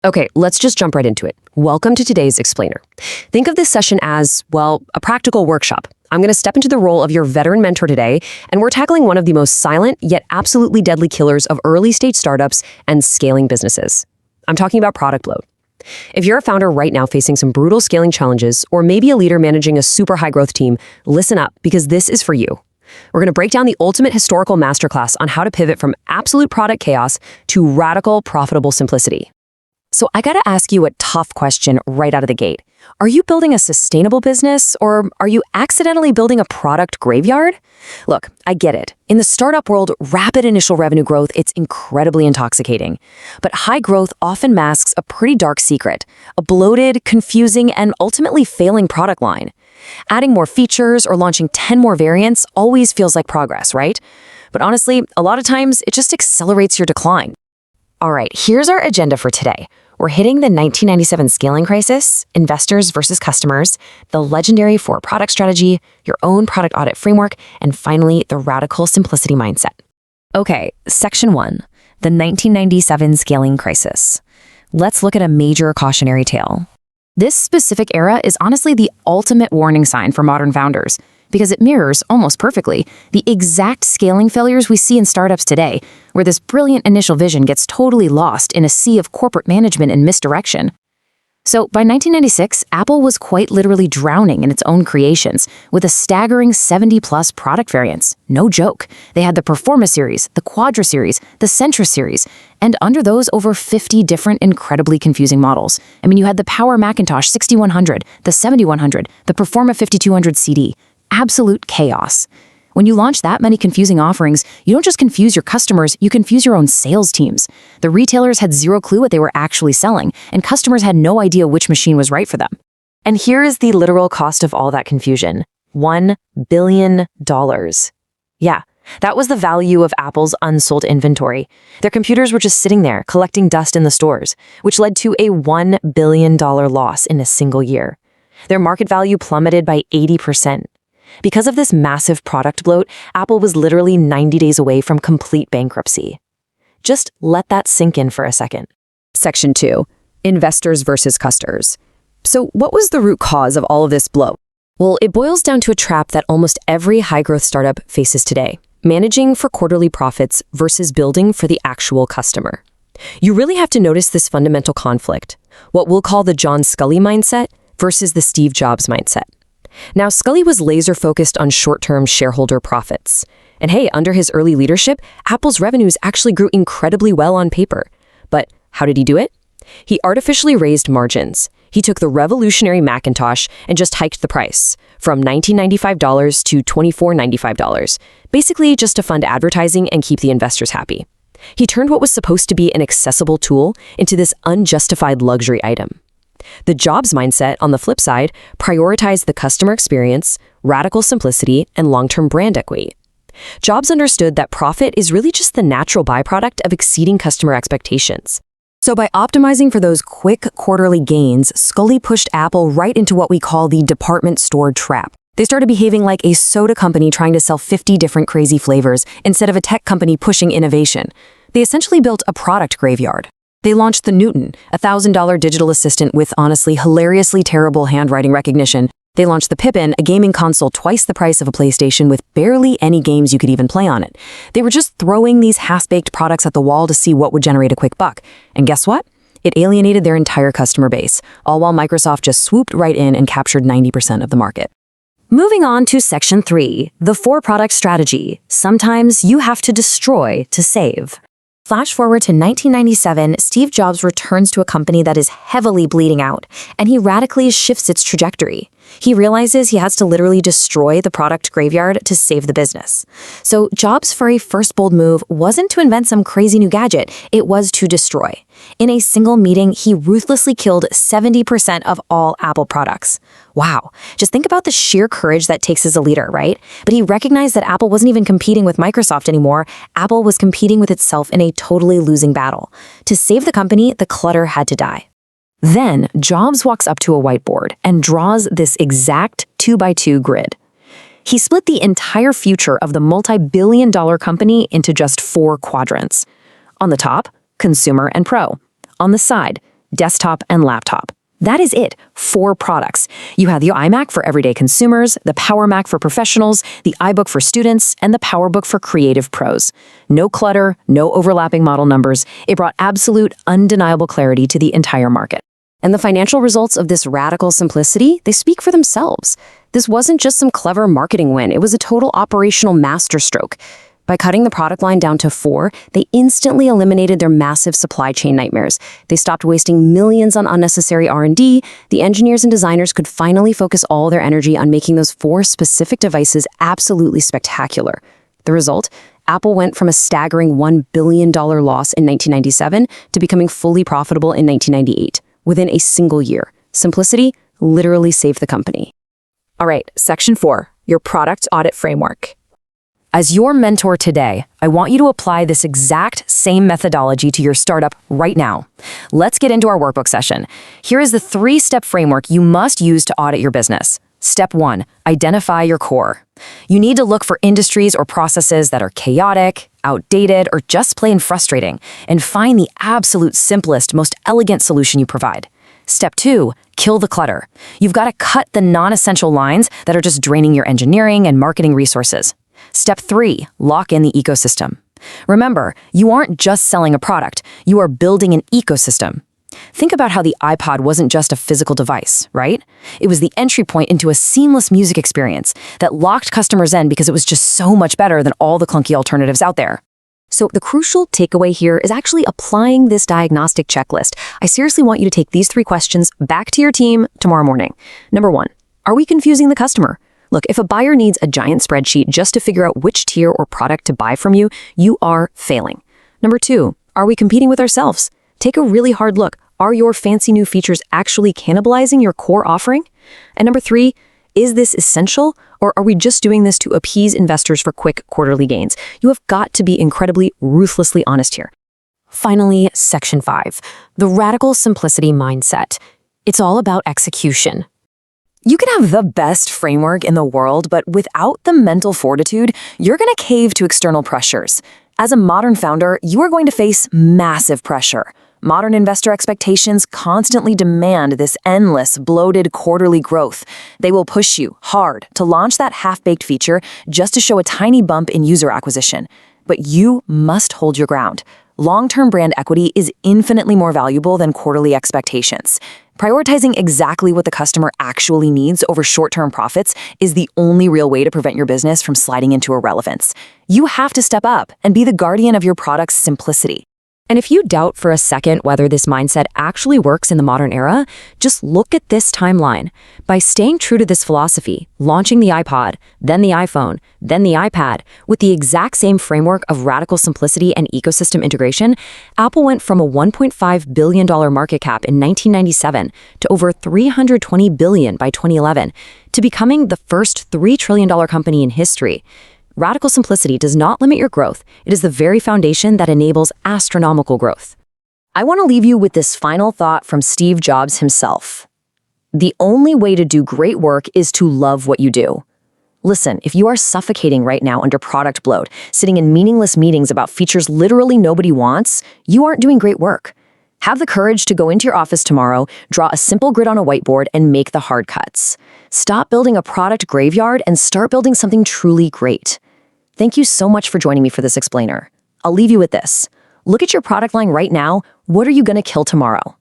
Okay, let's just jump right into it. Welcome to today's explainer. Think of this session as, well, a practical workshop. I'm going to step into the role of your veteran mentor today, and we're tackling one of the most silent yet absolutely deadly killers of early-stage startups and scaling businesses. I'm talking about product bloat. If you're a founder right now facing some brutal scaling challenges, or maybe a leader managing a super high-growth team, listen up, because this is for you. We're going to break down the ultimate historical masterclass on how to pivot from absolute product chaos to radical, profitable simplicity. So I gotta ask you a tough question right out of the gate. Are you building a sustainable business, or are you accidentally building a product graveyard? Look, I get it. In the startup world, rapid initial revenue growth, it's incredibly intoxicating. But high growth often masks a pretty dark secret, a bloated, confusing, and ultimately failing product line. Adding more features or launching 10 more variants always feels like progress, right? But honestly, a lot of times, it just accelerates your decline. All right, here's our agenda for today. We're hitting the 1997 scaling crisis, investors versus customers, the legendary four-product strategy, your own product audit framework, and finally, the radical simplicity mindset. Okay, Section 1, the 1997 scaling crisis. Let's look at a major cautionary tale. This specific era is honestly the ultimate warning sign for modern founders, because it mirrors, almost perfectly, the exact scaling failures we see in startups today, where this brilliant initial vision gets totally lost in a sea of corporate management and misdirection. So by 1996, Apple was quite literally drowning in its own creations, with a staggering 70-plus product variants. No joke. They had the Performa series, the Quadra series, the Sentra series, and under those, over 50 different incredibly confusing models. I mean, you had the Power Macintosh 6100, the 7100, the Performa 5200 CD. Absolute chaos. When you launch that many confusing offerings, you don't just confuse your customers, you confuse your own sales teams. The retailers had zero clue what they were actually selling, and customers had no idea which machine was right for them. And here is the literal cost of all that confusion: $1 billion. Yeah, that was the value of Apple's unsold inventory. Their computers were just sitting there, collecting dust in the stores, which led to a $1 billion loss in a single year. Their market value plummeted by 80%. Because of this massive product bloat, Apple was literally 90 days away from complete bankruptcy. Just let that sink in for a second. Section 2, investors versus customers. So what was the root cause of all of this bloat? Well, it boils down to a trap that almost every high-growth startup faces today: managing for quarterly profits versus building for the actual customer. You really have to notice this fundamental conflict, what we'll call the John Sculley mindset versus the Steve Jobs mindset. Now, Sculley was laser-focused on short-term shareholder profits. And hey, under his early leadership, Apple's revenues actually grew incredibly well on paper. But how did he do it? He artificially raised margins. He took the revolutionary Macintosh and just hiked the price from $1995 to $24.95, basically just to fund advertising and keep the investors happy. He turned what was supposed to be an accessible tool into this unjustified luxury item. The Jobs mindset, on the flip side, prioritized the customer experience, radical simplicity, and long-term brand equity. Jobs understood that profit is really just the natural byproduct of exceeding customer expectations. So by optimizing for those quick quarterly gains, Sculley pushed Apple right into what we call the department store trap. They started behaving like a soda company trying to sell 50 different crazy flavors instead of a tech company pushing innovation. They essentially built a product graveyard. They launched the Newton, a $1,000 digital assistant with honestly hilariously terrible handwriting recognition. They launched the Pippin, a gaming console twice the price of a PlayStation with barely any games you could even play on it. They were just throwing these half-baked products at the wall to see what would generate a quick buck. And guess what? It alienated their entire customer base, all while Microsoft just swooped right in and captured 90% of the market. Moving on to Section 3, the four-product strategy. Sometimes you have to destroy to save. Flash forward to 1997, Steve Jobs returns to a company that is heavily bleeding out, and he radically shifts its trajectory. He realizes he has to literally destroy the product graveyard to save the business. So Jobs' very first bold move wasn't to invent some crazy new gadget, it was to destroy. In a single meeting, he ruthlessly killed 70% of all Apple products. Wow, just think about the sheer courage that takes as a leader, right? But he recognized that Apple wasn't even competing with Microsoft anymore. Apple was competing with itself in a totally losing battle. To save the company, the clutter had to die. Then, Jobs walks up to a whiteboard and draws this exact 2x2 grid. He split the entire future of the multi-billion-dollar company into just 4 quadrants. On the top, consumer and pro. On the side, desktop, and laptop. That is it, 4 products. You have the iMac for everyday consumers, the Power Mac for professionals, the iBook for students, and the PowerBook for creative pros. No clutter, no overlapping model numbers. It brought absolute, undeniable clarity to the entire market. And the financial results of this radical simplicity, they speak for themselves. This wasn't just some clever marketing win, it was a total operational masterstroke. By cutting the product line down to 4, they instantly eliminated their massive supply chain nightmares. They stopped wasting millions on unnecessary R&D. The engineers and designers could finally focus all their energy on making those 4 specific devices absolutely spectacular. The result? Apple went from a staggering $1 billion loss in 1997 to becoming fully profitable in 1998, within a single year. Simplicity literally saved the company. All right, Section 4, your product audit framework. As your mentor today, I want you to apply this exact same methodology to your startup right now. Let's get into our workbook session. Here is the 3-step framework you must use to audit your business. Step 1, identify your core. You need to look for industries or processes that are chaotic, outdated, or just plain frustrating, and find the absolute simplest, most elegant solution you provide. Step 2, kill the clutter. You've got to cut the non-essential lines that are just draining your engineering and marketing resources. Step 3, lock in the ecosystem. Remember, you aren't just selling a product, you are building an ecosystem. Think about how the iPod wasn't just a physical device, right? It was the entry point into a seamless music experience that locked customers in because it was just so much better than all the clunky alternatives out there. So the crucial takeaway here is actually applying this diagnostic checklist. I seriously want you to take these 3 questions back to your team tomorrow morning. Number 1, are we confusing the customer? Look, if a buyer needs a giant spreadsheet just to figure out which tier or product to buy from you, you are failing. Number 2, are we competing with ourselves? Take a really hard look. Are your fancy new features actually cannibalizing your core offering? And number 3, is this essential, or are we just doing this to appease investors for quick quarterly gains? You have got to be incredibly, ruthlessly honest here. Finally, Section 5, the radical simplicity mindset. It's all about execution. You can have the best framework in the world, but without the mental fortitude, you're going to cave to external pressures. As a modern founder, you are going to face massive pressure. Modern investor expectations constantly demand this endless, bloated quarterly growth. They will push you hard to launch that half-baked feature just to show a tiny bump in user acquisition. But you must hold your ground. Long-term brand equity is infinitely more valuable than quarterly expectations. Prioritizing exactly what the customer actually needs over short-term profits is the only real way to prevent your business from sliding into irrelevance. You have to step up and be the guardian of your product's simplicity. And if you doubt for a second whether this mindset actually works in the modern era, just look at this timeline. By staying true to this philosophy, launching the iPod, then the iPhone, then the iPad, with the exact same framework of radical simplicity and ecosystem integration, Apple went from a $1.5 billion market cap in 1997 to over $320 billion by 2011, to becoming the first $3 trillion company in history. Radical simplicity does not limit your growth. It is the very foundation that enables astronomical growth. I want to leave you with this final thought from Steve Jobs himself. The only way to do great work is to love what you do. Listen, if you are suffocating right now under product bloat, sitting in meaningless meetings about features literally nobody wants, you aren't doing great work. Have the courage to go into your office tomorrow, draw a simple grid on a whiteboard, and make the hard cuts. Stop building a product graveyard and start building something truly great. Thank you so much for joining me for this explainer. I'll leave you with this. Look at your product line right now. What are you going to kill tomorrow?